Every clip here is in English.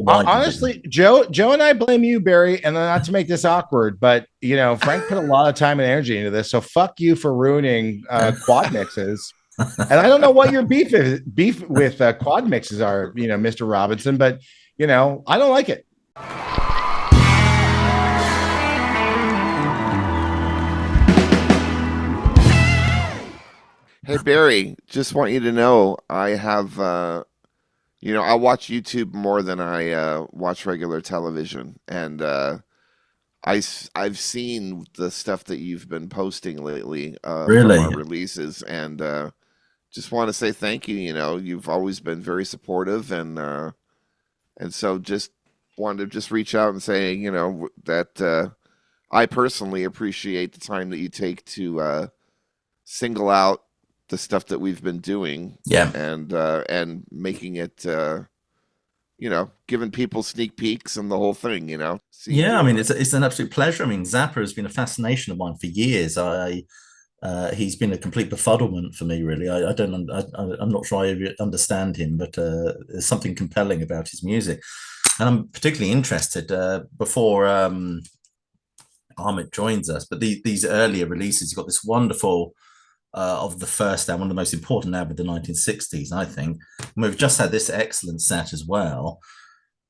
why did they? Honestly, Joe and I blame you, Barry, and not to make this awkward, but Frank put a lot of time and energy into this, so fuck you for ruining quad mixes. And I don't know what your beef with quad mixes are, Mr. Robinson, but I don't like it. Hey Barry, just want you to know I have I watch YouTube more than I watch regular television, and I've seen the stuff that you've been posting lately from Really? our releases, and just want to say thank you. You've always been very supportive, and so just wanted to just reach out and say that I personally appreciate the time that you take to single out the stuff that we've been doing Yeah. and making it giving people sneak peeks and the whole thing, seeing Yeah, I your mean, it's an absolute pleasure. I mean, Zappa has been a fascination of mine for years. He's been a complete befuddlement for me, really. I don't, I'm not sure I understand him, but there's something compelling about his music, and I'm particularly interested before Ahmet joins us. But these earlier releases, you've got this wonderful of the first album, one of the most important album of the 1960s, I think. And we've just had this excellent set as well.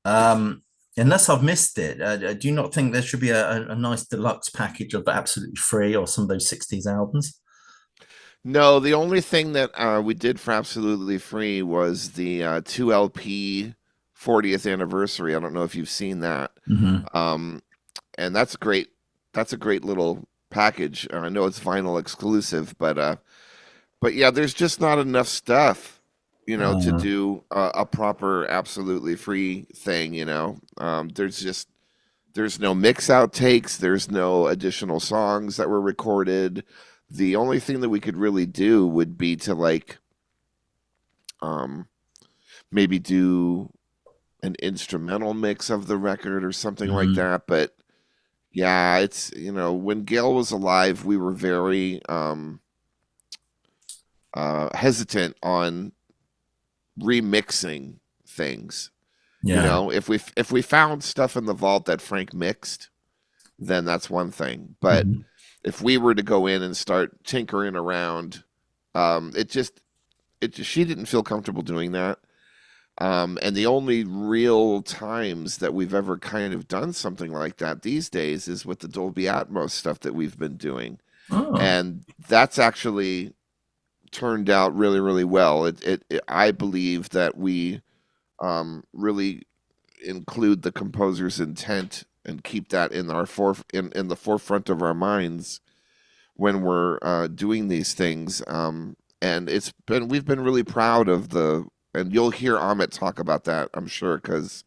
Unless I've missed it, do you not think there should be a nice deluxe package of Absolutely Free or some of those 60s albums? No, the only thing that we did for absolutely free was the 2 LP 40th anniversary. I don't know if you've seen that. Mm-hmm. And that's great. That's a great little package. I know it's vinyl exclusive, but yeah, there's just not enough stuff, to do a proper absolutely free thing. There's no mix outtakes. There's no additional songs that were recorded. The only thing that we could really do would be to um, maybe do an instrumental mix of the record or something like Mm-hmm. that. But yeah, it's when Gail was alive, we were very hesitant on remixing things. Yeah. If we found stuff in the vault that Frank mixed, then that's one thing. But Mm-hmm. if we were to go in and start tinkering around, she didn't feel comfortable doing that. And the only real times that we've ever kind of done something like that these days is with the Dolby Atmos stuff that we've been doing. Oh, And that's actually turned out really, really well. I believe that we really include the composer's intent and keep that in the forefront of our minds when we're doing these things. And we've been really proud of and you'll hear Amit talk about that, I'm sure, because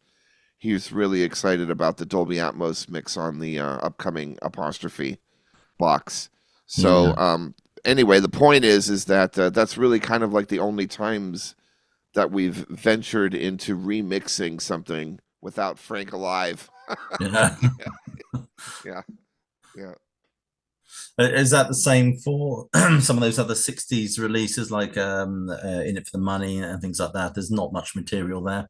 he's really excited about the Dolby Atmos mix on the upcoming Apostrophe box. So yeah. anyway, the point is that that's really kind of like the only times that we've ventured into remixing something without Frank alive. Yeah. Yeah, yeah, yeah. Is that the same for some of those other 60s releases like In It for the Money and things like that? There's not much material there.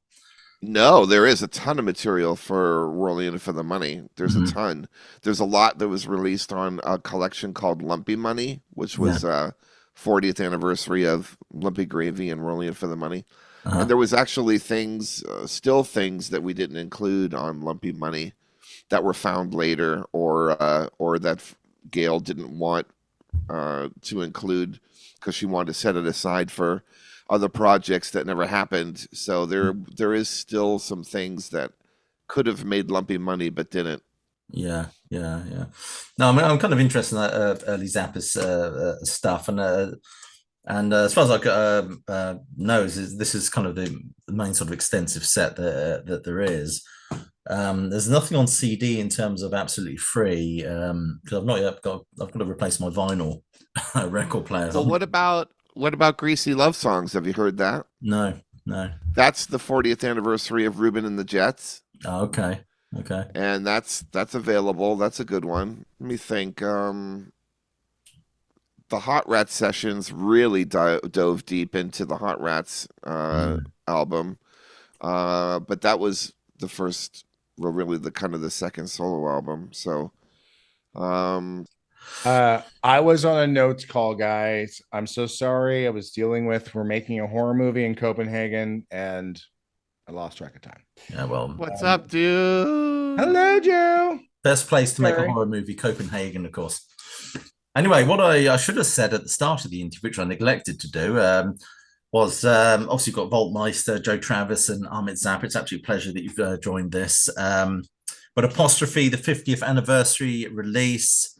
No, there is a ton of material for Whirling for the Money. There's a Hmm. ton. There's a lot that was released on a collection called Lumpy Money, which Yeah. was 40th anniversary of Lumpy Gravy and Whirling for the Money. And Uh-huh. there was actually still things that we didn't include on Lumpy Money that were found later, or that Gail didn't want to include because she wanted to set it aside for other projects that never happened. So there is still some things that could have made Lumpy Money but didn't. Yeah, yeah, yeah. No, I'm kind of interested in that early Zappa's stuff, and as far as know, this is kind of the main sort of extensive set that there is. There's nothing on CD in terms of absolutely free because I've got to replace my vinyl record players. Well, what about Greasy Love Songs? Have you heard that? No, no. That's the 40th anniversary of Reuben and the Jets, Oh, okay, okay. and that's available. That's a good one. Let me think. The Hot Rats sessions really dove deep into the Hot Rats Mm. album, but the first, well, really the kind of the second solo album. So, I was on a notes call, guys. I'm so sorry. We're making a horror movie in Copenhagen, and I lost track of time. Yeah, well, what's up, dude? Hello, Joe. best place to make a Sorry. horror movie, Copenhagen, of course. Anyway, what I should have said at the start of the interview, which I neglected to do, was obviously you've got Voltmeister, Joe Travers, and Ahmet Zappa. It's absolute pleasure that you've joined this. But Apostrophe, the 50th anniversary release,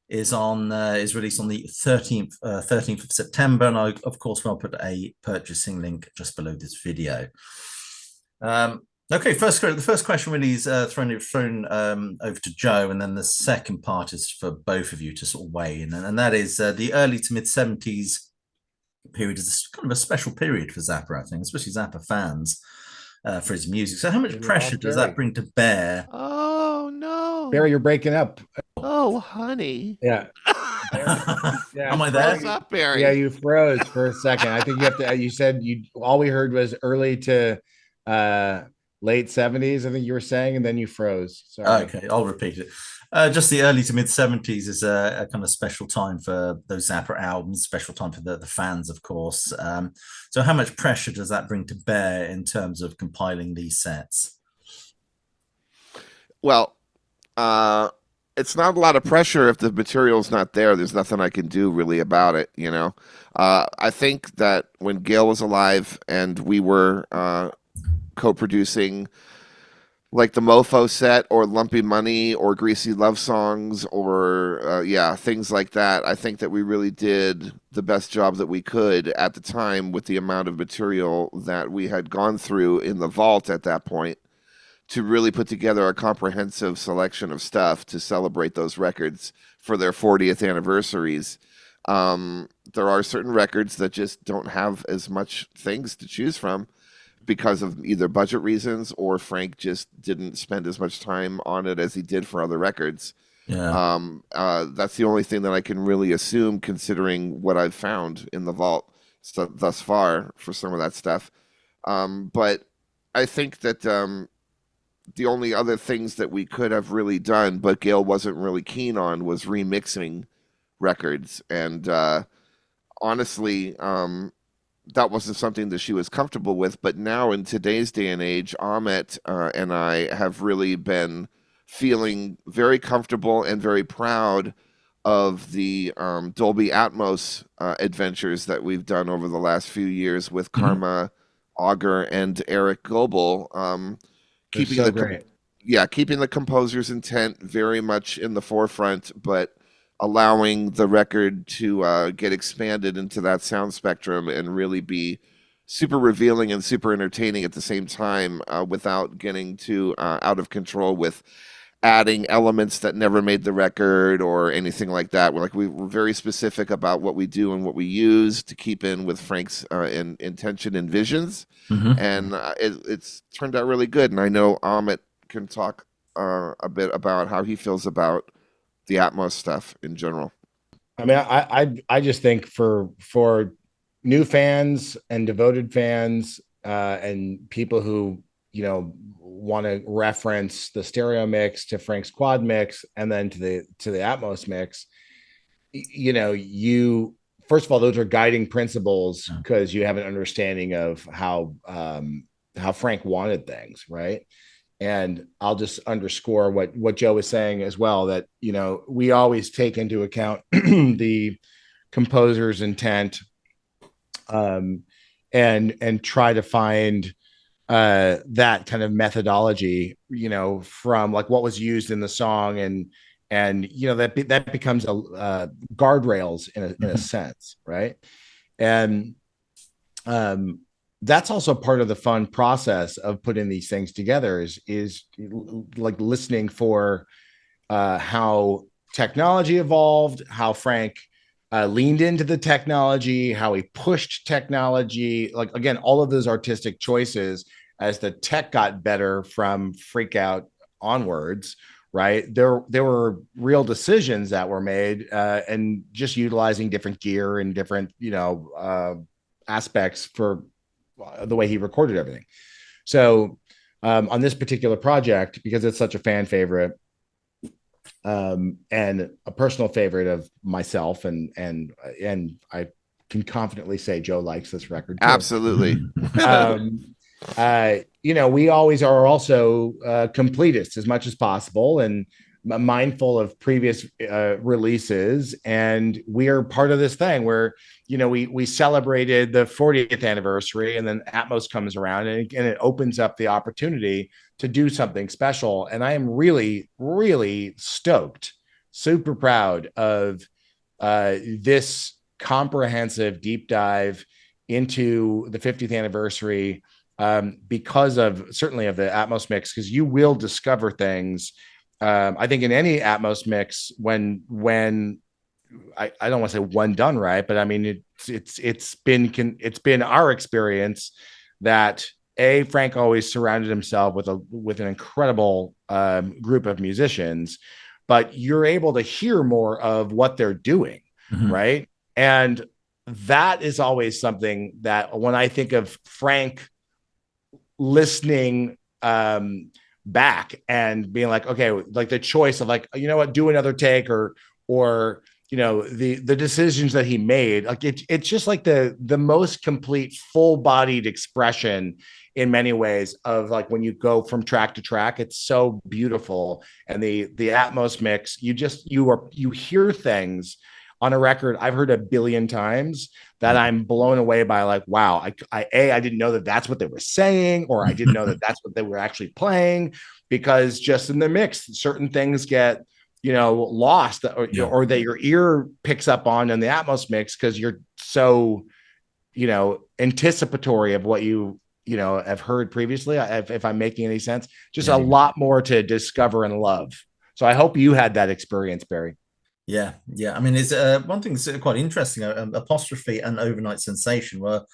is released on the 13th of September, and I of course will put a purchasing link just below this video. Okay, the first question really is thrown over to Joe, and then the second part is for both of you to sort of weigh in, and that is the early to mid 70s period is kind of a special period for Zappa, I think, especially Zappa fans, for his music. So how much pressure does that bring to bear? Oh no, Barry, you're breaking up. Oh honey. Yeah. Yeah. Am I there? What's up, Barry? Yeah, you froze for a second. I think you said all we heard was early to late 70s, I think you were saying, and then you froze. Sorry. Okay, I'll repeat it. Just the early to mid 70s is a kind of special time for those Zappa albums, special time for the fans, of course. So how much pressure does that bring to bear in terms of compiling these sets? Well, it's not a lot of pressure if the material's not there. There's nothing I can do really about it, you know. I think that when Gail was alive and we were co-producing like the Mofo set or Lumpy Money or Greasy Love Songs or things like that, I think that we really did the best job that we could at the time with the amount of material that we had gone through in the vault at that point to really put together a comprehensive selection of stuff to celebrate those records for their 40th anniversaries. There are certain records that just don't have as much things to choose from because of either budget reasons or Frank just didn't spend as much time on it as he did for other records. Yeah. That's the only thing that I can really assume considering what I've found in the vault thus far for some of that stuff. But I think that the only other things that we could have really done, but Gail wasn't really keen on, was remixing records. And honestly, that wasn't something that she was comfortable with. But now in today's day and age, Ahmet and I have really been feeling very comfortable and very proud of the Dolby Atmos adventures that we've done over the last few years with Karma Auger and Eric Goebel. Keeping the composer's intent very much in the forefront, but allowing the record to get expanded into that sound spectrum and really be super revealing and super entertaining at the same time, without getting too out of control with adding elements that never made the record or anything like that. We were very specific about what we do and what we use to keep in with Frank's intention and visions. And it's turned out really good. And I know Ahmet can talk a bit about how he feels about the Atmos stuff in general. I mean, I just think for new fans and devoted fans and people who, you know, want to reference the stereo mix to Frank's quad mix and then to the Atmos mix, you know, first of all, those are guiding principles because you have an understanding of how Frank wanted things, right? And I'll just underscore what Joe was saying as well, that, you know, we always take into account the composer's intent, and try to find that kind of methodology, you know, from like what was used in the song, and you know that becomes a guardrails in a sense, right? And that's also part of the fun process of putting these things together is like listening for how technology evolved, how Frank leaned into the technology, how he pushed technology, like again, all of those artistic choices as the tech got better from Freak Out onwards, right? There were real decisions that were made, and just utilizing different gear and different, you know, aspects for the way he recorded everything. So on this particular project, because it's such a fan favorite, and a personal favorite of myself, and I can confidently say Joe likes this record too. Absolutely. We always are also completists as much as possible, and mindful of previous releases. And we are part of this thing where, we celebrated the 40th anniversary, and then Atmos comes around, and it opens up the opportunity to do something special. And I am really, really stoked, super proud of this comprehensive deep dive into the 50th anniversary, because of certainly of the Atmos mix, because you will discover things. I think in any Atmos mix, when I don't want to say one done right, but I mean it's been our experience that Frank always surrounded himself with an incredible group of musicians, but you're able to hear more of what they're doing, right? And that is always something that when I think of Frank listening back and being like, okay, like the choice of like, do another take, or the decisions that he made, like it's just like the most complete full-bodied expression in many ways of like when you go from track to track. It's so beautiful. And the Atmos mix, you hear things on a record I've heard a billion times that I'm blown away by, like, wow, I didn't know that that's what they were saying, or I didn't know that that's what they were actually playing, because just in the mix, certain things get, lost, or that your ear picks up on in the Atmos mix, because you're so, anticipatory of what you have heard previously. If I'm making any sense, just a lot more to discover and love. So I hope you had that experience, Barry. Yeah. I mean, it's one thing that's quite interesting. Apostrophe and Overnite Sensation were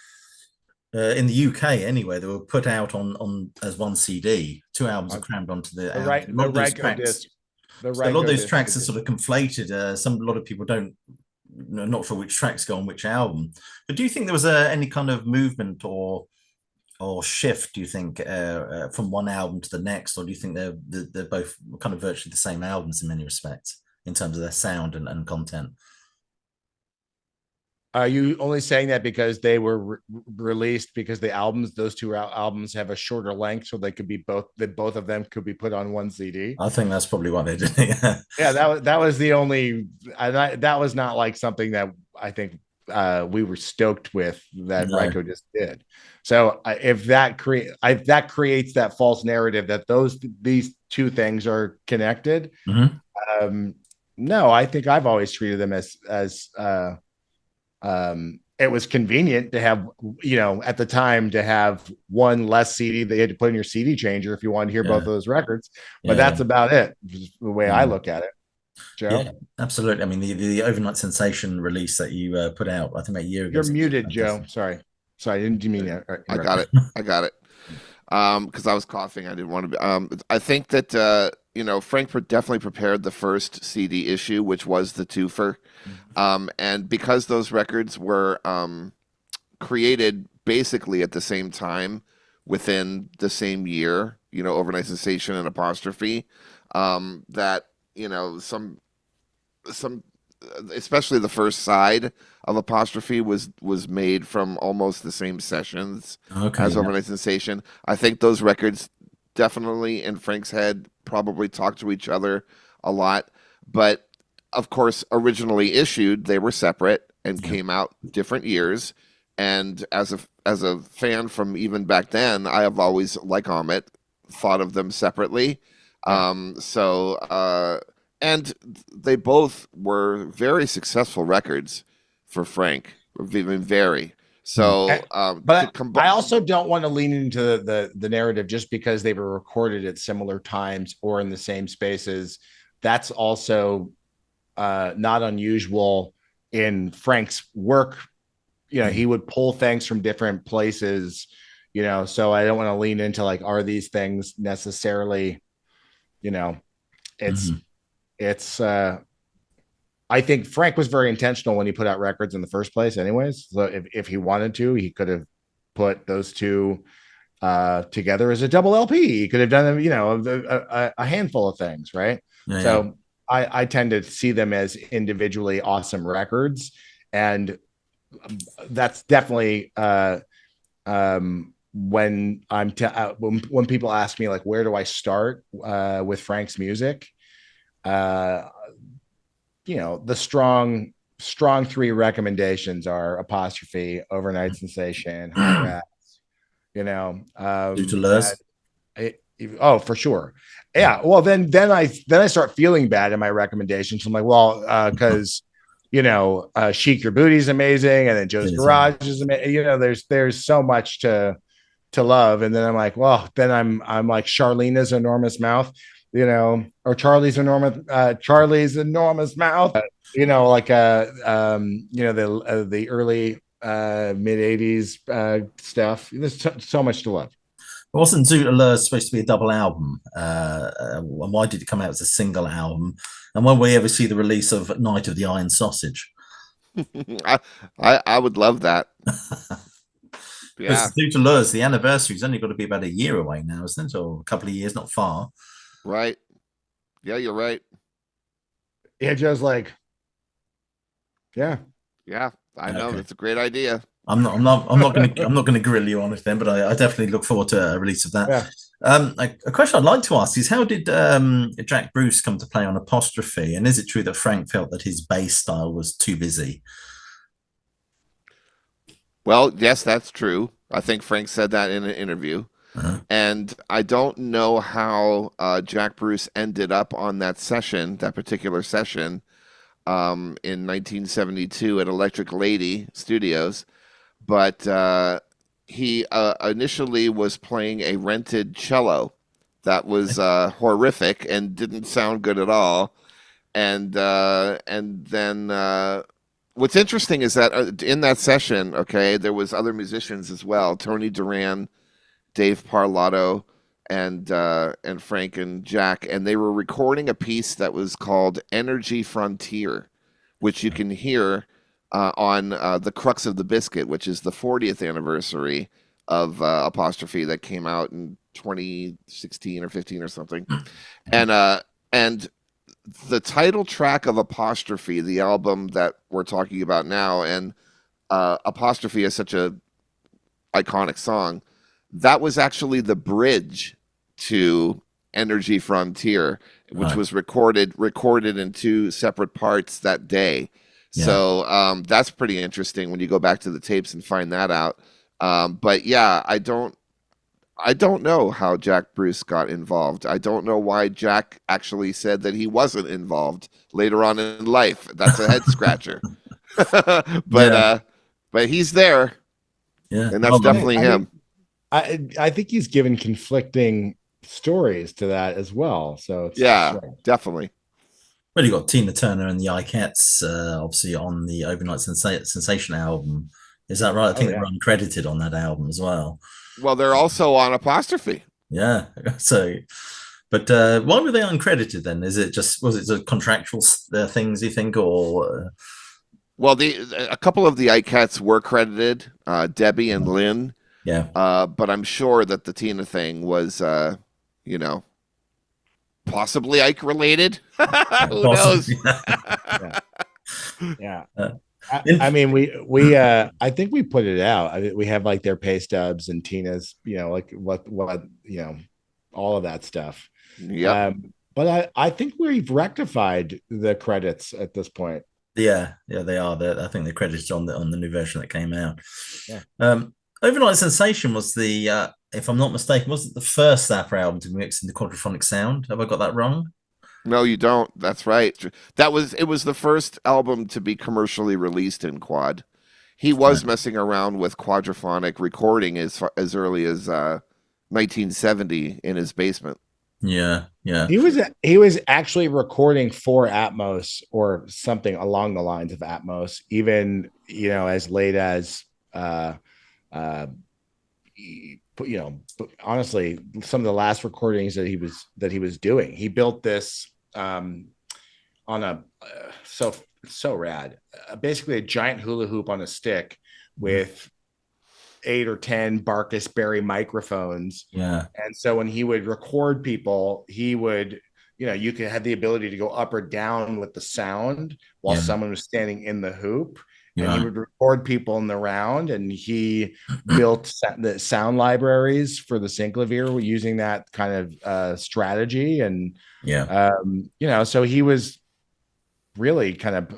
in the UK anyway. They were put out on as one CD. Two albums are crammed onto the album. A lot of those tracks. A lot of those tracks are sort of conflated. A lot of people don't. Not sure which tracks go on which album. But do you think there was any kind of movement or shift, do you think, from one album to the next, or do you think they're both kind of virtually the same albums in many respects in terms of their sound and content? Are you only saying that because they were released because those two albums have a shorter length, so they could be both of them could be put on one CD? I think that's probably what they did. Yeah, that was the only. That was not like something that I think we were stoked with that Rykodisc did. So if that creates that false narrative that these two things are connected. No, I think I've always treated them as it was convenient to have, at the time, to have one less CD that you had to put in your CD changer if you wanted to hear both of those records. But that's about it, the way I look at it. Joe? Yeah, absolutely. I mean, the Overnite Sensation release that you put out, I think about a year ago. You're muted, Joe. Sorry, I didn't mean that. I got it. Because I was coughing. I didn't want to be. I think that Frank definitely prepared the first CD issue, which was the twofer. And because those records were created basically at the same time, within the same year, Overnite Sensation and Apostrophe, that some especially the first side of Apostrophe was made from almost the same sessions as Overnite Sensation. I think those records definitely in Frank's head probably talked to each other a lot, but of course originally issued they were separate and came out different years. And as a fan from even back then, I have always, like Ahmet, thought of them separately. And they both were very successful records for Frank, even very. So, but I also don't want to lean into the narrative just because they were recorded at similar times or in the same spaces. That's also not unusual in Frank's work. He would pull things from different places, so I don't want to lean into like, are these things necessarily, it's I think Frank was very intentional when he put out records in the first place anyways. So if he wanted to, he could have put those two together as a double LP. He could have done, a handful of things, right? So I tend to see them as individually awesome records, and that's definitely when when people ask me like, where do I start with Frank's music? The strong three recommendations are Apostrophe, Overnite Sensation, Hot Rats. Due to Lurs. Oh, for sure. Yeah. Well, then I start feeling bad in my recommendations. I'm like, well, because Sheik Yer Booty is amazing, and then Joe's Garage is amazing. There's so much to love, and then I'm like, well, then I'm like Charlena's Enormous Mouth, or Charlie's Enormous Mouth, the early mid 80s stuff. There's so much to love. Wasn't Due to Lurs supposed to be a double album? Why did it come out as a single album? And when we ever see the release of Night of the Iron Sausage? I would love that. Yeah. Due to Lurs, the anniversary's only got to be about a year away now, isn't it? Or a couple of years, not far. Right. Yeah, you're right. Yeah, Joe's like, yeah. Yeah, I know. That's a great idea. I'm not gonna grill you on it then, but I definitely look forward to a release of that. Yeah. A question I'd like to ask is, how did Jack Bruce come to play on Apostrophe, and is it true that Frank felt that his bass style was too busy? Well, yes, that's true. I think Frank said that in an interview. And I don't know how Jack Bruce ended up on that particular session, in 1972 at Electric Lady Studios. But he initially was playing a rented cello that was horrific and didn't sound good at all. And then what's interesting is that in that session, there was other musicians as well: Tony Duran, Dave Parlato, and Frank and Jack, and they were recording a piece that was called Energy Frontier, which you can hear on The Crux of the Biscuit, which is the 40th anniversary of Apostrophe that came out in 2016 or 15 or something. And the title track of Apostrophe, the album that we're talking about now, and Apostrophe is such a iconic song, that was actually the bridge to Energy Frontier, which was recorded in two separate parts that day. Yeah. So that's pretty interesting when you go back to the tapes and find that out. But yeah, I don't know how Jack Bruce got involved. I don't know why Jack actually said that he wasn't involved later on in life. That's a head scratcher. But he's there. Yeah. And that's definitely him. I think he's given conflicting stories to that as well. So definitely. Well, you got Tina Turner and the Ikettes, obviously on the Overnite Sensation album. Is that right? I think they're uncredited on that album as well. Well, they're also on Apostrophe. Yeah. So, but why were they uncredited then? Was it a contractual things you think, or? Well, a couple of the Ikettes were credited, Debbie and Lynn. Yeah. But I'm sure that the Tina thing was, possibly Ike related. Who knows? Yeah. I mean, we I think we put it out. I mean, we have like their pay stubs and Tina's, like what all of that stuff. Yeah. But I think we've rectified the credits at this point. Yeah, they are. I think they're credited on the new version that came out. Yeah. Overnite Sensation was if I'm not mistaken, was it the first Zappa album to be mixed into quadrophonic sound? Have I got that wrong? No, you don't. That's right. It was the first album to be commercially released in quad. He was messing around with quadrophonic recording as early as 1970 in his basement. Yeah. He was actually recording for Atmos or something along the lines of Atmos, even as late as honestly, some of the last recordings that he was doing. He built this on a so rad, basically a giant hula hoop on a stick with 8 or 10 Barkus Berry microphones. Yeah. And so when he would record people, he would, you could have the ability to go up or down with the sound while Yeah. someone was standing in the hoop. You're And he right. would record people in the round, and he built the sound libraries for the synclavier using that kind of strategy. And, Yeah. So he was really kind of,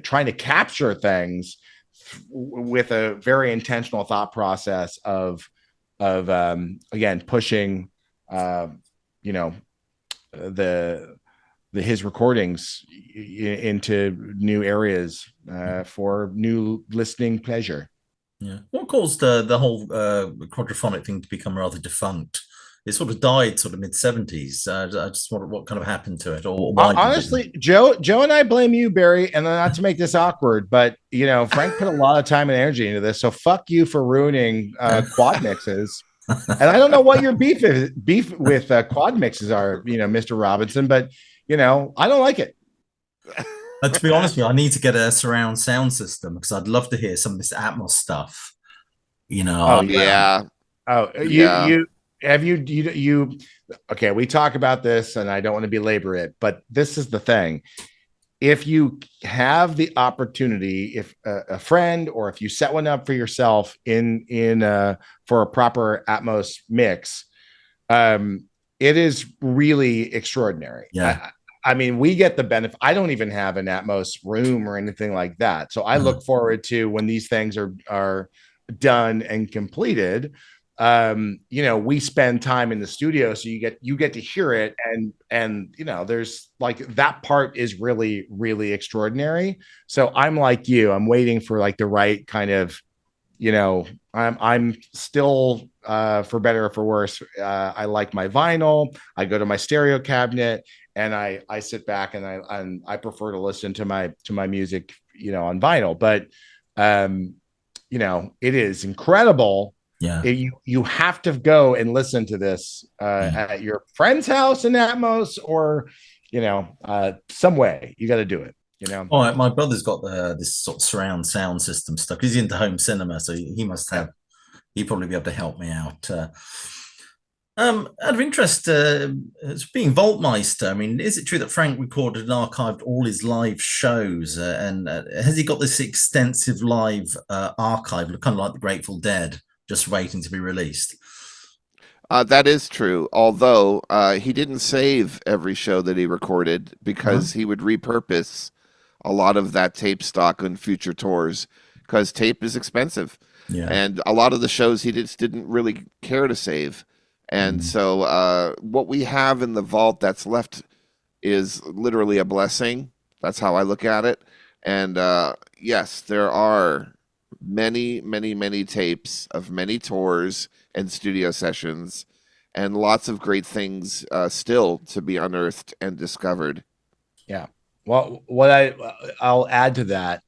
trying to capture things with a very intentional thought process of again, pushing, the his recordings into new areas for new listening pleasure. Yeah. What caused the whole quadrophonic thing to become rather defunct? It sort of died sort of mid-70s. I just wonder what kind of happened to it, or why. Honestly, Joe and I blame you, Barry, and not to make this awkward, but Frank put a lot of time and energy into this, so fuck you for ruining quad mixes. And I don't know what your beef with quad mixes are, Mr. Robinson, but I don't like it. To be honest with you, I need to get a surround sound system because I'd love to hear some of this Atmos stuff. Oh yeah. Oh, you have you okay, we talk about this and I don't want to belabor it, but this is the thing. If you have the opportunity, if a friend or if you set one up for yourself for a proper Atmos mix, it is really extraordinary. Yeah. I mean, we get the benefit. I don't even have an Atmos room or anything like that. So I look forward to when these things are done and completed. We spend time in the studio, so you get to hear it, and there's like that part is really, really extraordinary. So I'm like you, I'm waiting for like the right kind of, I'm still for better or for worse, I like my vinyl. I go to my stereo cabinet and I sit back and I prefer to listen to my music, on vinyl. But it is incredible. Yeah. You have to go and listen to this at your friend's house in Atmos, or some way you got to do it. Oh, my brother's got this sort of surround sound system stuff. He's into home cinema, so he must have. He'd probably be able to help me out. Out of interest, being Voltmeister, I mean, is it true that Frank recorded and archived all his live shows? And has he got this extensive live archive, kind of like the Grateful Dead, just waiting to be released? That is true, although he didn't save every show that he recorded because he would repurpose a lot of that tape stock on future tours because tape is expensive. Yeah. And a lot of the shows he just didn't really care to save. And so what we have in the vault that's left is literally a blessing. That's how I look at it. And yes, there are many, many, many tapes of many tours and studio sessions and lots of great things still to be unearthed and discovered. Yeah. Well, what I'll add to that,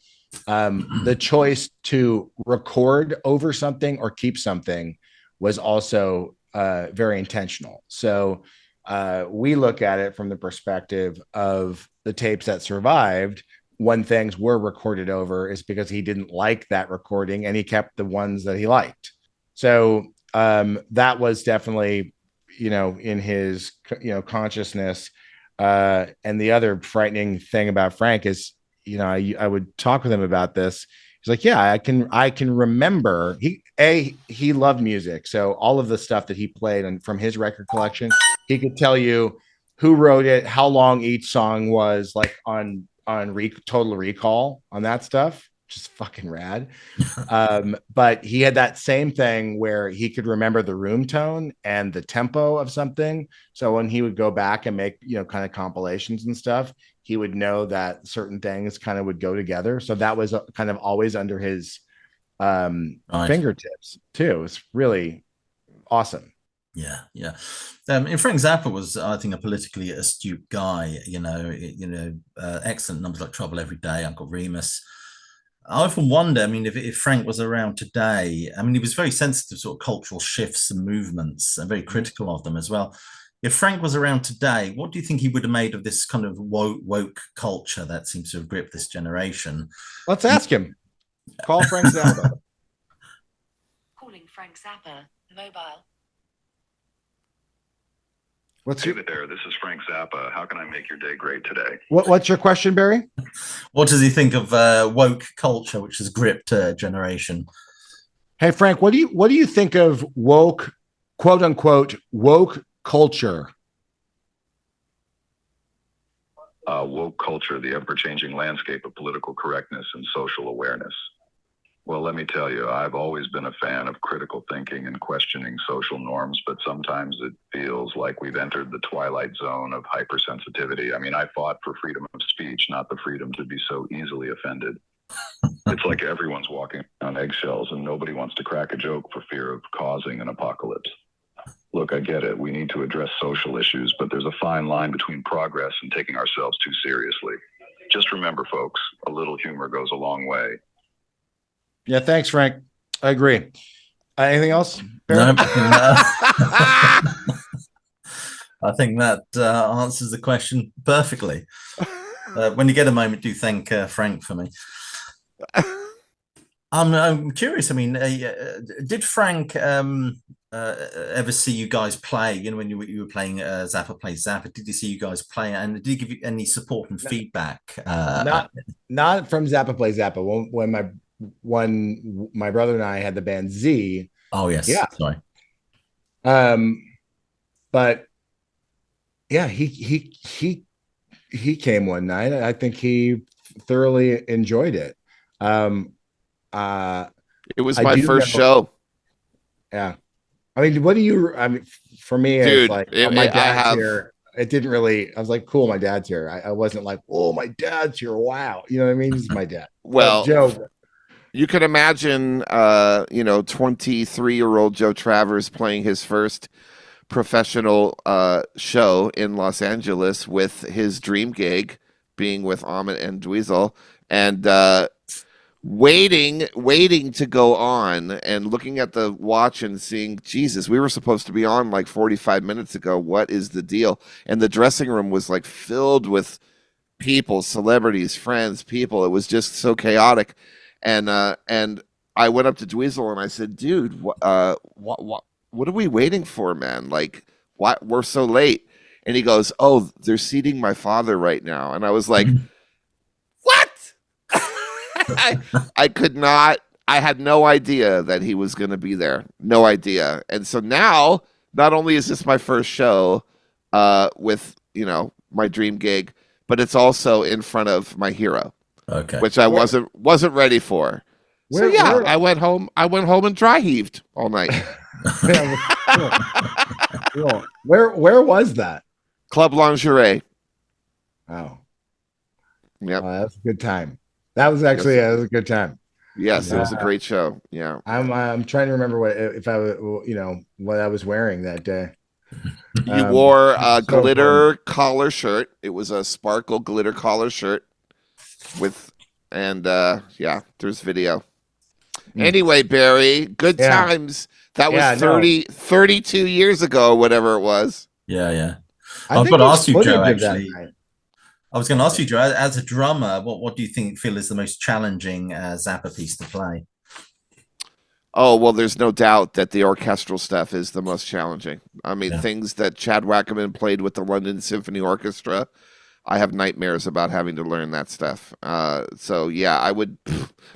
the choice to record over something or keep something was also very intentional. So we look at it from the perspective of the tapes that survived. When things were recorded over is because he didn't like that recording and he kept the ones that he liked. So that was definitely, in his, consciousness. And the other frightening thing about Frank is, I would talk with him about this. He's like, yeah, I can remember he loved music. So all of the stuff that he played from his record collection, he could tell you who wrote it, how long each song was, like on Total Recall on that stuff. Just fucking rad. But he had that same thing where he could remember the room tone and the tempo of something. So when he would go back and make, kind of compilations and stuff, he would know that certain things kind of would go together. So that was kind of always under his fingertips too. It's really awesome. Yeah, yeah. And Frank Zappa was, I think, a politically astute guy. Excellent numbers like Trouble Every Day, Uncle Remus. I often wonder, I mean, if Frank was around today, I mean, he was very sensitive to sort of cultural shifts and movements and very critical of them as well. If Frank was around today, what do you think he would have made of this kind of woke culture that seems to have gripped this generation? Let's ask him. Call Frank Zappa. calling Frank Zappa, mobile. Hey there, this is Frank Zappa. How can I make your day great today? What's your question, Barry? What does he think of woke culture, which has gripped a generation? Hey, Frank, what do you think of woke, quote unquote, woke culture? Woke culture, the ever-changing landscape of political correctness and social awareness. Well, let me tell you, I've always been a fan of critical thinking and questioning social norms, but sometimes it feels like we've entered the twilight zone of hypersensitivity. I mean, I fought for freedom of speech, not the freedom to be so easily offended. It's like everyone's walking on eggshells and nobody wants to crack a joke for fear of causing an apocalypse. Look, I get it. We need to address social issues, but there's a fine line between progress and taking ourselves too seriously. Just remember, folks, a little humor goes a long way. Yeah, thanks, Frank. I agree. Anything else? No, I think that answers the question perfectly. When you get a moment, do thank Frank for me. I'm curious. I mean, did Frank ever see you guys play? You know, when you were playing Zappa Plays Zappa, did he see you guys play? And did he give you any support and feedback? Not from Zappa Plays Zappa. When my brother and I had the band Z. Oh yes, yeah. Sorry. But yeah, he came one night. I think he thoroughly enjoyed it. It was my first show. Yeah. I mean, for me, dude, it's like, my dad's here. It didn't really, I was like, cool, my dad's here. I wasn't like, oh, my dad's here. Wow. You know what I mean? He's my dad. Well, Joe. You can imagine, 23-year-old Joe Travers playing his first professional show in Los Angeles with his dream gig being with Ahmet and Dweezil, and waiting to go on and looking at the watch and seeing, Jesus, we were supposed to be on like 45 minutes ago. What is the deal? And the dressing room was like filled with people, celebrities, friends, people. It was just so chaotic. And I went up to Dweezil and I said, dude, what are we waiting for, man? Like, why we're so late? And he goes, oh, they're seating my father right now. And I was like, what? I could not. I had no idea that he was going to be there. No idea. And so now, not only is this my first show with, my dream gig, but it's also in front of my hero. Okay. Which I wasn't ready for. I went home and dry heaved all night. Cool. Where was that? Club Lingerie. Oh. Yeah. That was a good time. That was actually a good time. Yes, it was a great show. Yeah. I'm trying to remember what I was wearing that day. You wore a glitter collar shirt. It was a sparkle glitter collar shirt there's video. Anyway, Barry, good times. That was 32 years ago, whatever it was. Yeah. I was going to ask you, Joe, actually. I was going to ask you, Joe, as a drummer, what do you feel is the most challenging Zappa piece to play? Oh, well, there's no doubt that the orchestral stuff is the most challenging. I mean, things that Chad Wackerman played with the London Symphony Orchestra, I have nightmares about having to learn that stuff. I would.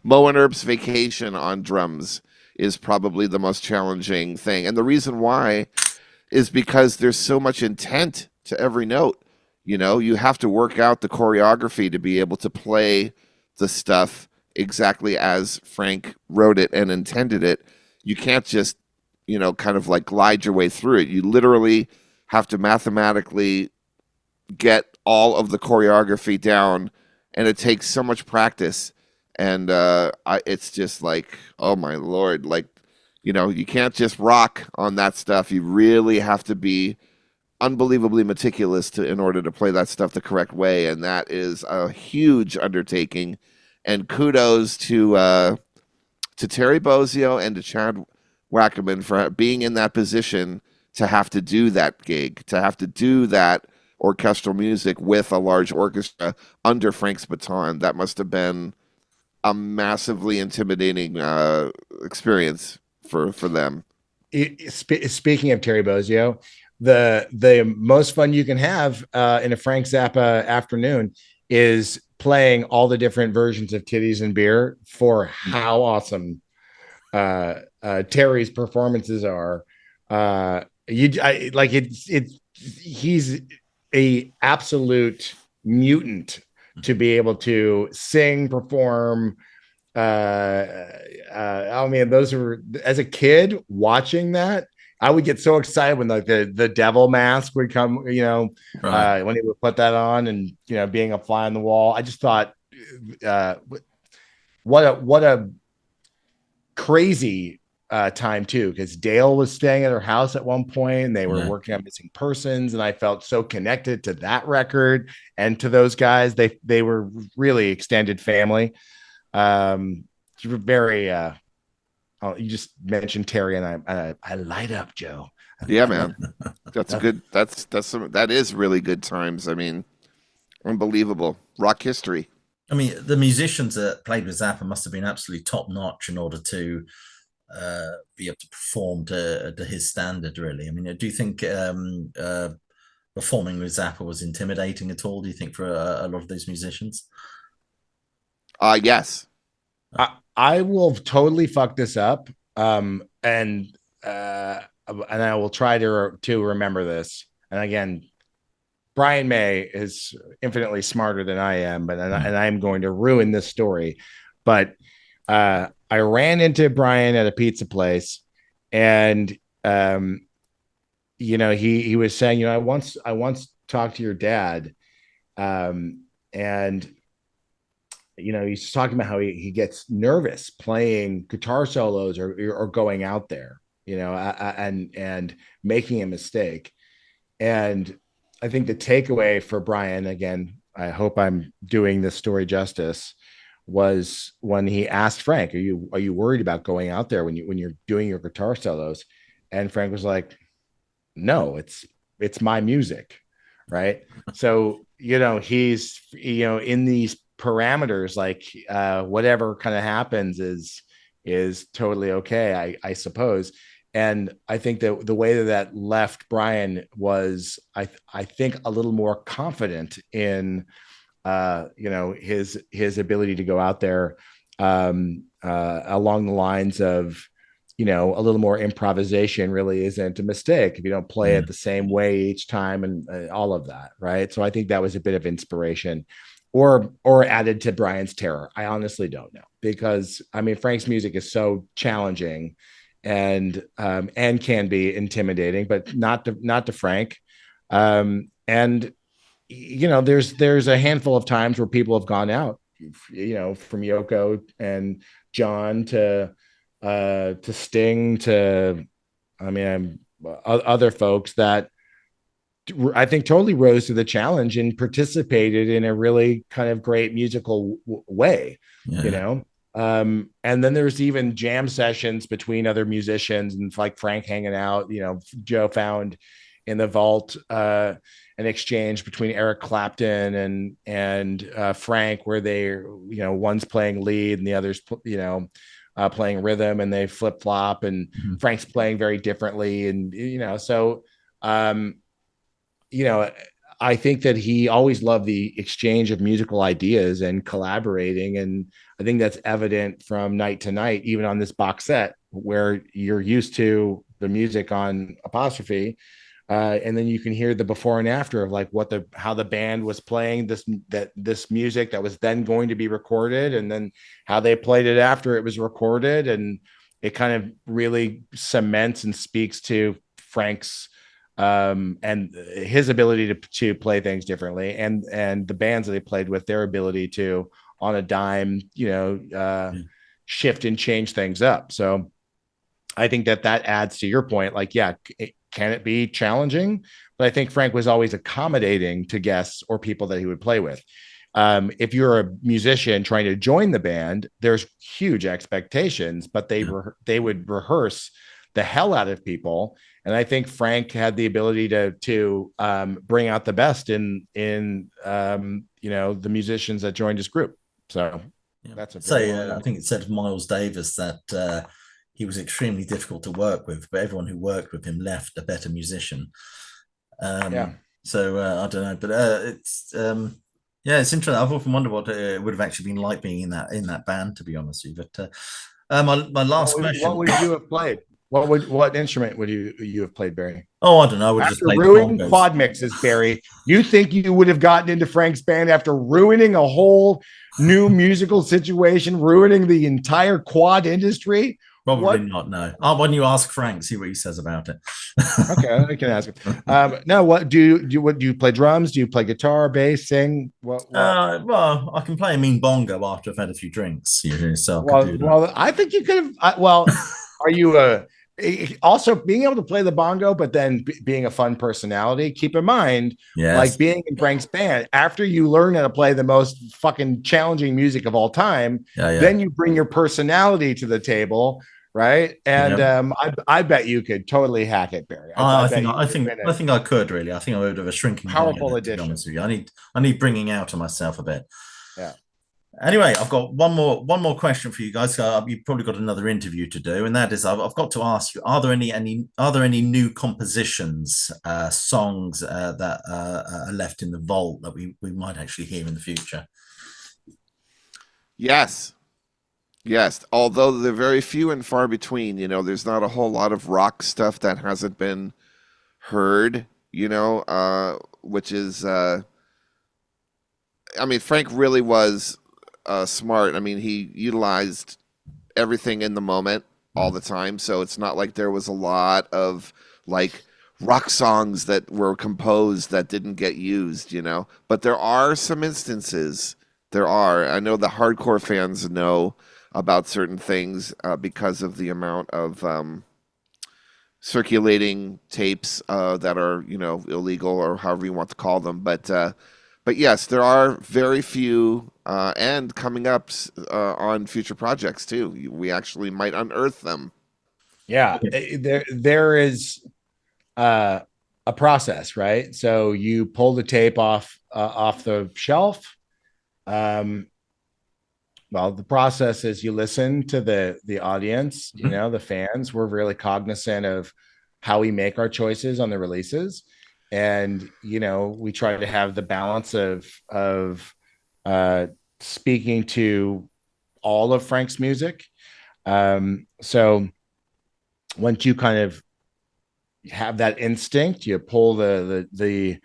Mo and Erb's Vacation on drums is probably the most challenging thing. And the reason why is because there's so much intent to every note. You have to work out the choreography to be able to play the stuff exactly as Frank wrote it and intended it. You can't just, kind of like glide your way through it. You literally have to mathematically get all of the choreography down, and it takes so much practice. And it's just like, oh my Lord, like, you can't just rock on that stuff. You really have to be unbelievably meticulous in order to play that stuff the correct way. And that is a huge undertaking. And kudos to Terry Bozzio and to Chad Wackerman for being in that position to have to do that gig, to have to do that orchestral music with a large orchestra under Frank's baton. That must have been a massively intimidating experience for them. Speaking of Terry Bozzio, the most fun you can have in a Frank Zappa afternoon is playing all the different versions of Titties and Beer for how awesome Terry's performances are. He's a absolute mutant to be able to sing, perform. I mean, those were, as a kid watching that, I would get so excited when like the devil mask would come, you know, Right. when he would put that on, and you know, being a fly on the wall. I just thought, uh, what a crazy time too, because Dale was staying at her house at one point and they were Yeah. working on missing persons, and I felt so connected to that record and to those guys. They were really extended family. Very you just mentioned Terry, and I light up, Joe. Yeah, man. That's good. That is really good times. I mean, unbelievable. Rock history. I mean, the musicians that played with Zappa must have been absolutely top notch in order to be able to perform to his standard, really. I mean, do you think performing with Zappa was intimidating at all, do you think, for a lot of these musicians? Yes. I will totally fuck this up. And I will try to remember this. And again, Brian May is infinitely smarter than I am, but and I'm going to ruin this story. But I ran into Brian at a pizza place, and you know, he was saying, you know, I once talked to your dad, and you know, he's talking about how he gets nervous playing guitar solos or going out there, you know, and making a mistake. And I think the takeaway for Brian, again, I hope I'm doing this story justice, was when he asked Frank, are you worried about going out there when you're doing your guitar solos? And Frank was like, no, it's my music, right? So, you know, he's, you know, in these parameters, like whatever kind of happens is totally okay, I suppose. And I think that the way that left Brian was, I think, a little more confident in you know, his ability to go out there, along the lines of, you know, a little more improvisation really isn't a mistake if you don't play it the same way each time, and all of that, right? So I think that was a bit of inspiration, or added to Brian's terror. I honestly don't know, because I mean, Frank's music is so challenging and can be intimidating, but not to Frank. And you know, there's a handful of times where people have gone out, you know, from Yoko and John to Sting to, I mean, other folks that I think totally rose to the challenge and participated in a really kind of great musical way, you know. And then there's even jam sessions between other musicians, and like Frank hanging out. You know, Joe found in the vault an exchange between Eric Clapton and Frank, where they, you know, one's playing lead and the other's, you know, playing rhythm, and they flip flop, and Frank's playing very differently, and you know, so you know, I think that he always loved the exchange of musical ideas and collaborating. And I think that's evident from night to night, even on this box set, where you're used to the music on Apostrophe. And then you can hear the before and after of like how the band was playing this music that was then going to be recorded, and then how they played it after it was recorded. And it kind of really cements and speaks to Frank's and his ability to play things differently, and the bands that they played with, their ability to, on a dime, you know, shift and change things up. So I think that adds to your point. Like, yeah, can it be challenging? But I think Frank was always accommodating to guests or people that he would play with. If you're a musician trying to join the band, there's huge expectations, but they would rehearse the hell out of people. And I think Frank had the ability to bring out the best in you know, the musicians that joined his group. So that's a I think it said of Miles Davis that he was extremely difficult to work with, but everyone who worked with him left a better musician. Yeah. So I don't know, but it's yeah, it's interesting. I've often wondered what it would have actually been like being in that band, to be honest with you. But my last question. What would you have played? What instrument would you have played, Barry? Oh, I don't know. I would just After play the ruining bongos. quad mixes, Barry, you think you would have gotten into Frank's band after ruining a whole new musical situation, ruining the entire quad industry? Probably not. No. Oh, when you ask Frank, see what he says about it. Okay, I can ask him. No, what do you play drums? Do you play guitar, bass, sing? What? Well, I can play a mean bongo after I've had a few drinks. Usually, so I could do that. Well, I think you could have. Are you also being able to play the bongo, but then being a fun personality? Keep in mind, like being in Frank's band, after you learn how to play the most fucking challenging music of all time, then you bring your personality to the table, right? And I bet you could totally hack it, Barry. I think I could really. I think I would have a shrinking powerful violet, addition. To be honest with you. I need bringing out of myself a bit. Yeah. Anyway, I've got one more question for you guys. You've probably got another interview to do, and that is, I've got to ask you: Are there any new compositions, songs that are left in the vault that we might actually hear in the future? Yes. Although they're very few and far between. There's not a whole lot of rock stuff that hasn't been heard. Which is, Frank really was smart. He utilized everything in the moment all the time, so it's not like there was a lot of like rock songs that were composed that didn't get used, but there are some instances. I know the hardcore fans know about certain things because of the amount of circulating tapes that are illegal, or however you want to call them, but yes, there are very few, and coming up on future projects too. We actually might unearth them. Yeah, there is a process, right? So you pull the tape off the shelf. Well, the process is you listen to the audience, the fans. We're really cognizant of how we make our choices on the releases. And we try to have the balance of speaking to all of Frank's music. So once you kind of have that instinct, you pull the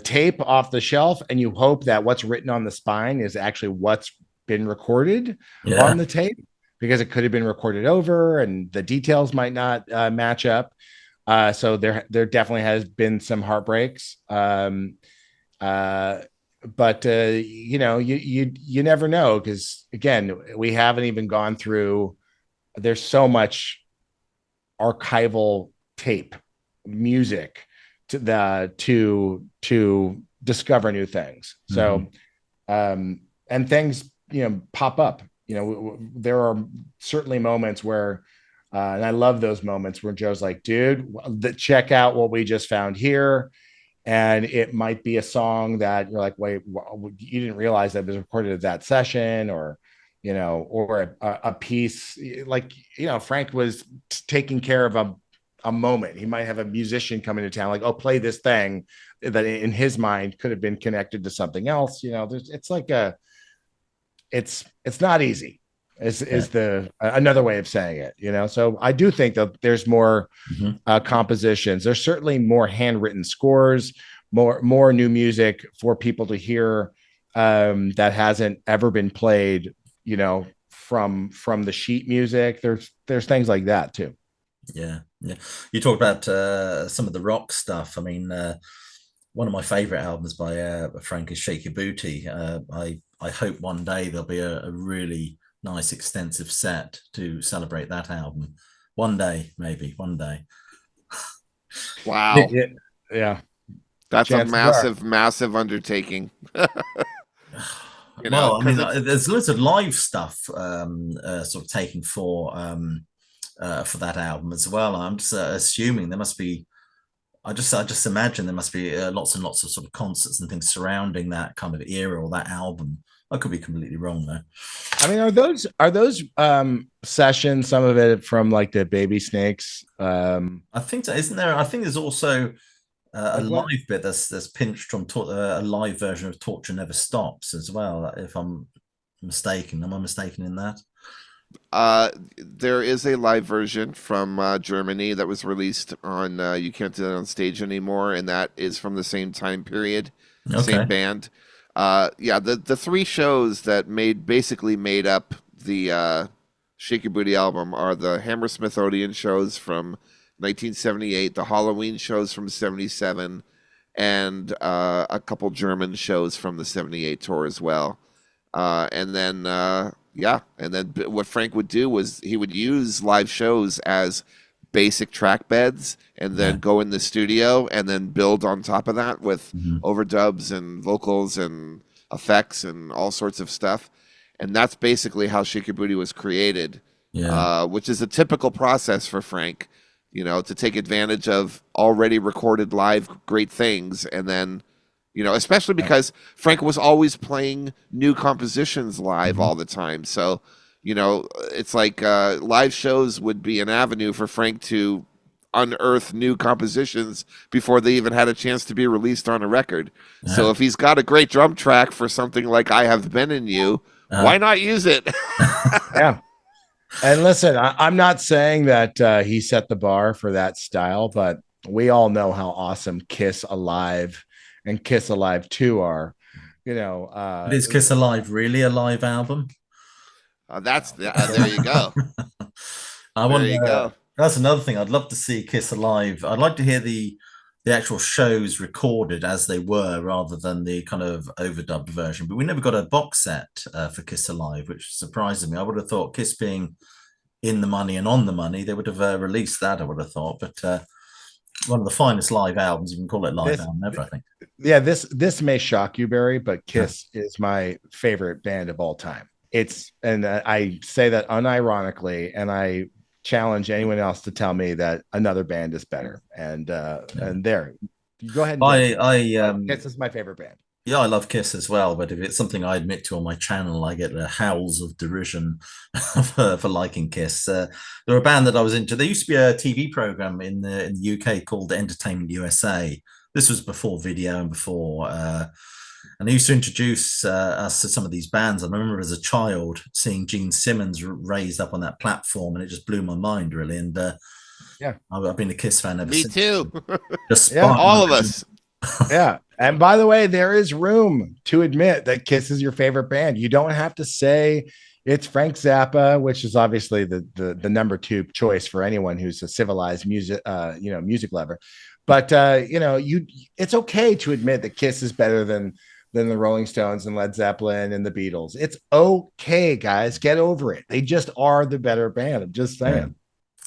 tape off the shelf, and you hope that what's written on the spine is actually what's been recorded on the tape, because it could have been recorded over, and the details might not match up. So there definitely has been some heartbreaks. But you never know, because again, we haven't even gone through. There's so much archival tape music to discover new things. So, and things pop up. There are certainly moments where. And I love those moments where Joe's like, dude, check out what we just found here. And it might be a song that you're like, wait, you didn't realize that it was recorded at that session, or a piece like, Frank was taking care of a moment. He might have a musician coming to town, like, oh, play this thing that in his mind could have been connected to something else. It's like it's not easy. Is another way of saying it, so I do think that there's more compositions. There's certainly more handwritten scores, more new music for people to hear that hasn't ever been played, from the sheet music. There's things like that too. Yeah. You talked about some of the rock stuff. One of my favorite albums by Frank is Sheik Yer Booty. I hope one day there'll be a really nice extensive set to celebrate that album. One day, maybe one day. Wow. Yeah. That's a massive undertaking. Well, there's lots of live stuff sort of taken for that album as well. I'm just assuming there must be I just imagine there must be lots and lots of sort of concerts and things surrounding that kind of era or that album. I could be completely wrong though. I mean, are those sessions, some of it from like the Baby Snakes? I think so, isn't there? I think there's also a Like what? live bit that's pinched from a live version of Torture Never Stops as well. If I'm mistaken, am I mistaken in that? There is a live version from Germany that was released on You Can't Do That on Stage Anymore, and that is from the same time period, same Okay. band. Yeah, the three shows that basically made up the Sheik Yer Booty album are the Hammersmith Odeon shows from 1978, the Halloween shows from 77, and a couple German shows from the 78 tour as well. And then what Frank would do was he would use live shows as basic track beds and then Yeah. go in the studio and then build on top of that with Mhm. overdubs and vocals and effects and all sorts of stuff. And that's basically how Sheik Yer Booty was created, Yeah. which is a typical process for Frank, to take advantage of already recorded live great things. And then, especially because Frank was always playing new compositions live all the time. So, it's like live shows would be an avenue for Frank to unearth new compositions before they even had a chance to be released on a record. So if he's got a great drum track for something like I Have Been in You, why not use it? Yeah. And listen, I'm not saying that he set the bar for that style, but we all know how awesome Kiss Alive and Kiss Alive 2 are. But is Kiss Alive really a live album? There you go. I There you wonder. go. That's another thing. I'd love to see Kiss Alive. I'd like to hear the actual shows recorded as they were, rather than the kind of overdubbed version. But we never got a box set for Kiss Alive, which surprises me. I would have thought, Kiss being in the money and on the money, they would have released that. I would have thought, but one of the finest live albums. You can call it live album ever, I think. Yeah, this may shock you, Barry, but Kiss is my favorite band of all time. And I say that unironically, and I challenge anyone else to tell me that another band is better. And there, you go ahead. Kiss is my favorite band. Yeah, I love Kiss as well, but if it's something I admit to on my channel, I get howls of derision for liking Kiss. They're a band that I was into. There used to be a TV program in the UK called Entertainment USA. This was before video and before, and they used to introduce us to some of these bands. I remember as a child seeing Gene Simmons raised up on that platform, and it just blew my mind, really. And I've been a Kiss fan ever since. Me too. All of us. Yeah. And by the way, there is room to admit that Kiss is your favorite band. You don't have to say it's Frank Zappa, which is obviously the number two choice for anyone who's a civilized music lover. But it's okay to admit that Kiss is better than the Rolling Stones and Led Zeppelin and the Beatles. It's okay, guys. Get over it. They just are the better band. I'm just saying.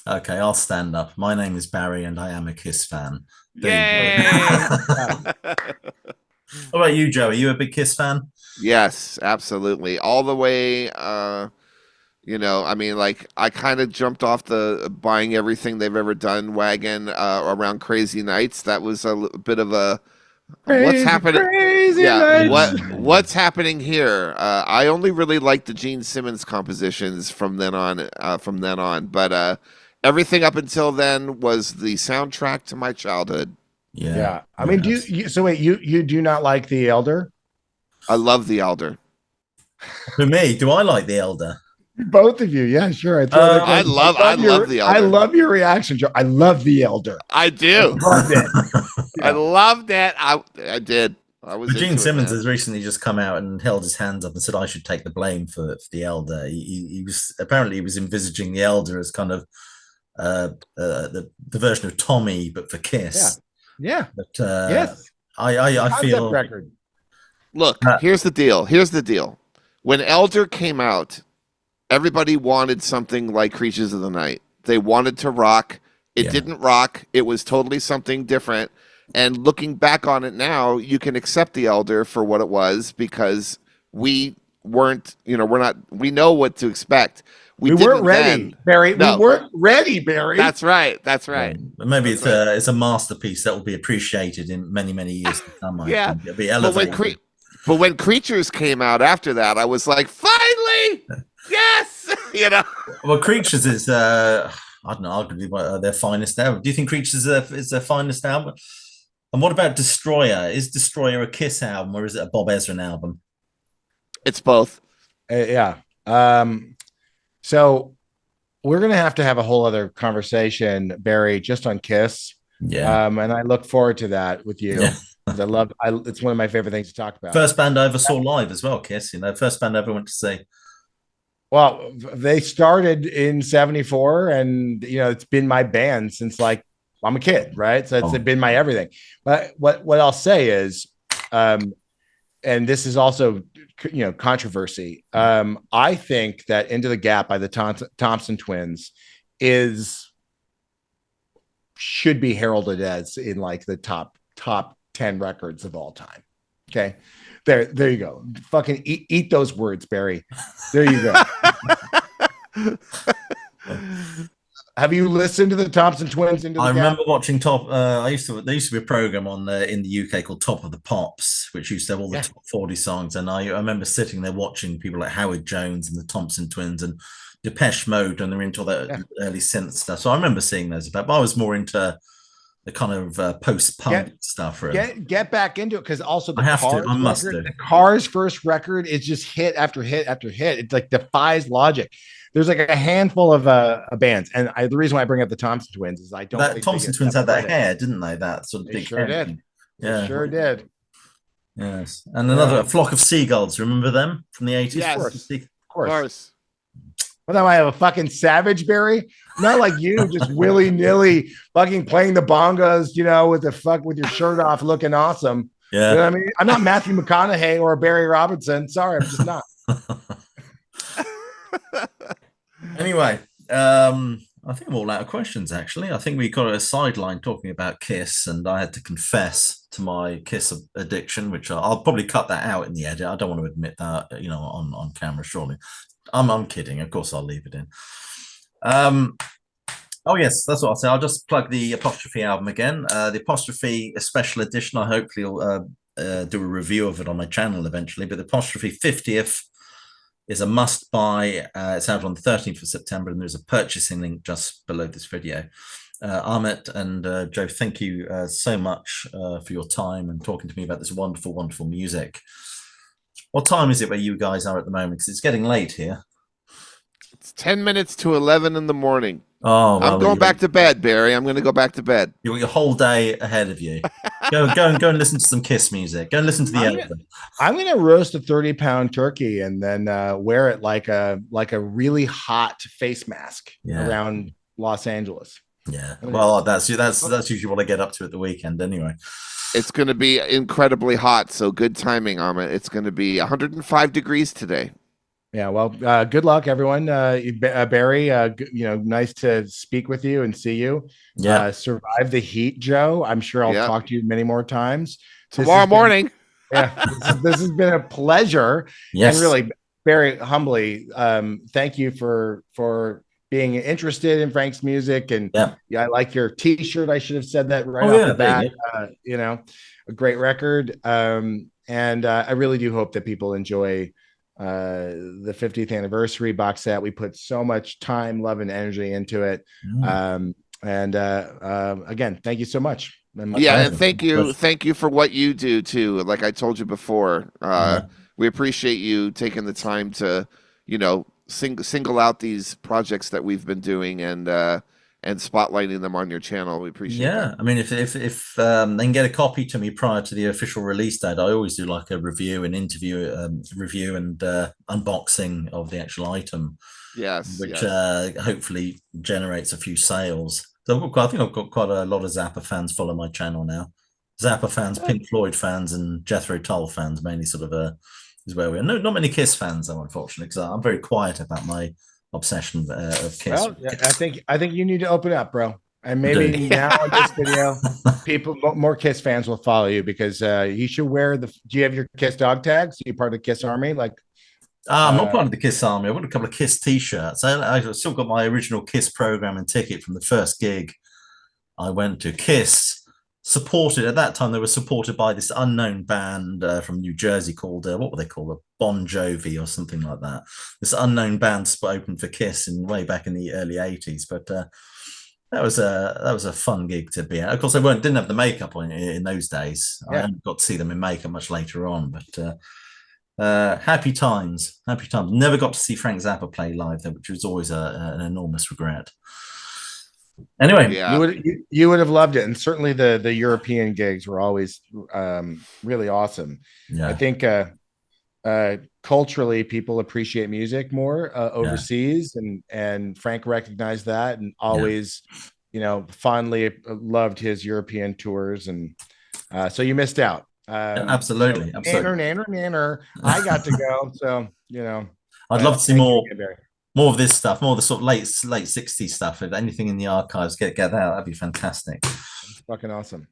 Yeah. Okay, I'll stand up. My name is Barry, and I am a Kiss fan. Yay! What about you, Joe? Are you a big Kiss fan? Yes, absolutely. All the way, I mean, like, I kind of jumped off the buying everything they've ever done wagon around Crazy Nights. That was a bit of a what's happening? Crazy Nights. What's happening here? I only really liked the Gene Simmons compositions from then on. But everything up until then was the soundtrack to my childhood. Yeah. I mean, you do not like The Elder? I love The Elder. For me, do I like The Elder? Both of you, yeah, sure. I love The Elder. I love your reaction, Joe. I love The Elder. I do. I loved it. I loved it. I did. I was. Gene Simmons has recently just come out and held his hands up and said I should take the blame for The Elder. He was envisaging The Elder as kind of the version of Tommy, but for Kiss. Yeah. But yes. I feel. Record. Look, here's the deal. When Elder came out, everybody wanted something like Creatures of the Night. They wanted to rock. It didn't rock. It was totally something different. And looking back on it now, you can accept The Elder for what it was because we weren't, we know what to expect. We weren't ready, Barry. No. We weren't ready, Barry. That's right. That's right. Maybe it's a masterpiece that will be appreciated in many, many years to come. Yeah. It'll be elevated. But when Creatures came out after that, I was like, finally, yes, Well, Creatures is I don't know, arguably their finest album. Do you think Creatures is their finest album? And what about Destroyer? Is Destroyer a Kiss album or is it a Bob Ezrin album? It's both. Yeah. So we're gonna have a whole other conversation, Barry, just on Kiss. Yeah. And I look forward to that with you. Yeah. It's one of my favorite things to talk about. First band I ever saw live as well, Kiss. First band I ever went to see. Well, they started in '74, and it's been my band since like I'm a kid, right? So it's been my everything. But what I'll say is, and this is also controversy. I think that Into the Gap by the Thompson Twins should be heralded as in like the top 10 records of all time. Okay. There you go. Fucking eat those words, Barry. There you go. Have you listened to the Thompson Twins? I remember watching there used to be a program on in the UK called Top of the Pops, which used to have all the top 40 songs. And I remember sitting there watching people like Howard Jones and the Thompson Twins and Depeche Mode, and they're into all that early synth stuff. So I remember seeing those about, but I was more into the kind of post-punk stuff. Really. Get back into it, because also the Cars' first record is just hit after hit after hit. It like defies logic. There's like a handful of bands, and the reason why I bring up the Thompson Twins is I don't. That Thompson Twins had that hair, didn't they? That sort of big sure hair. Did. Yeah, they sure did. Yes, and another Flock of Seagulls. Remember them from the 80s? Yes, of course. Well, now I have a fucking Savage, Barry. Not like you, just willy nilly fucking playing the bongos, with your shirt off, looking awesome. Yeah, you know what I mean, I'm not Matthew McConaughey or Barry Robinson. Sorry, I'm just not. Anyway, I think I'm all out of questions, actually. I think we got a sideline talking about Kiss, and I had to confess to my Kiss addiction, which I'll probably cut that out in the edit. I don't want to admit that, on camera, surely. I'm kidding. Of course, I'll leave it in. Oh, yes, that's what I'll say. I'll just plug the Apostrophe album again. The Apostrophe special edition, I hopefully will do a review of it on my channel eventually, but the Apostrophe 50th is a must buy. It's out on the 13th of September, and there's a purchasing link just below this video. Ahmet and Joe, thank you so much for your time and talking to me about this wonderful, wonderful music. What time is it where you guys are at the moment? Because it's getting late here. It's 10 minutes to 11 in the morning. Oh, well, I'm going back to bed, Barry. I'm going to go back to bed. You've got your whole day ahead of you. Go and listen to some Kiss music. Go and listen to the Elephant. I'm going to roast a 30-pound turkey and then wear it like a really hot face mask around Los Angeles. Yeah. Well, that's usually what I get up to at the weekend anyway. It's going to be incredibly hot, so good timing, Ahmet. It's going to be 105 degrees today. Yeah, well, good luck, everyone. Barry, nice to speak with you and see you. Yeah. Survive the heat, Joe. I'm sure I'll talk to you many more times. Tomorrow morning. This has been a pleasure. Yes. And really, Barry, humbly, thank you for being interested in Frank's music. And I like your T-shirt. I should have said that right off the bat. A great record. And I really do hope that people enjoy the 50th anniversary box set. We put so much time, love, and energy into it. Again, thank you so much. And thank you for what you do too. Like I told you before, we appreciate you taking the time to single out these projects that we've been doing and spotlighting them on your channel. We appreciate that. I mean, if they can get a copy to me prior to the official release date, I always do like a review and review and unboxing of the actual item. Yes. Which hopefully generates a few sales. So I think I've got quite a lot of Zappa fans follow my channel now. Zappa fans, Pink Floyd fans, and Jethro Tull fans mainly sort of is where we are. No, not many Kiss fans though, unfortunately, because I'm very quiet about my obsession of Kiss. Well, I think you need to open up, bro. And maybe now in this video, more Kiss fans will follow you because you should wear do you have your Kiss dog tags? Are you part of the Kiss Army? Like, I'm not part of the Kiss army. I've got a couple of Kiss t-shirts. I've still got my original Kiss program and ticket from the first gig I went to. Kiss supported, at that time, they were supported by this unknown band from New Jersey called, what were they called? Bon Jovi or something like that. This unknown band opened for Kiss way back in the early 80s. But that was a fun gig to be at. Of course, they didn't have the makeup on in those days. Yeah. I only got to see them in makeup much later on. But happy times. Never got to see Frank Zappa play live, though, which was always an enormous regret. Anyway, Yeah. You would have loved it, and certainly the European gigs were always really awesome. yeah, I think culturally people appreciate music more overseas, and Frank recognized that and always, fondly loved his European tours, and so you missed out. absolutely. Nanner. I got to go, so I'd love to see more you, of this stuff, more of the sort of late 60s stuff. If anything in the archives, get that. That'd be fantastic. It's fucking awesome.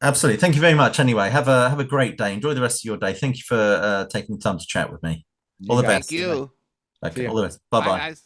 Absolutely. Thank you very much. Anyway, have a great day. Enjoy the rest of your day. Thank you for taking the time to chat with me. All the best. Thank you. Okay. All the best. Bye-bye. Bye, guys.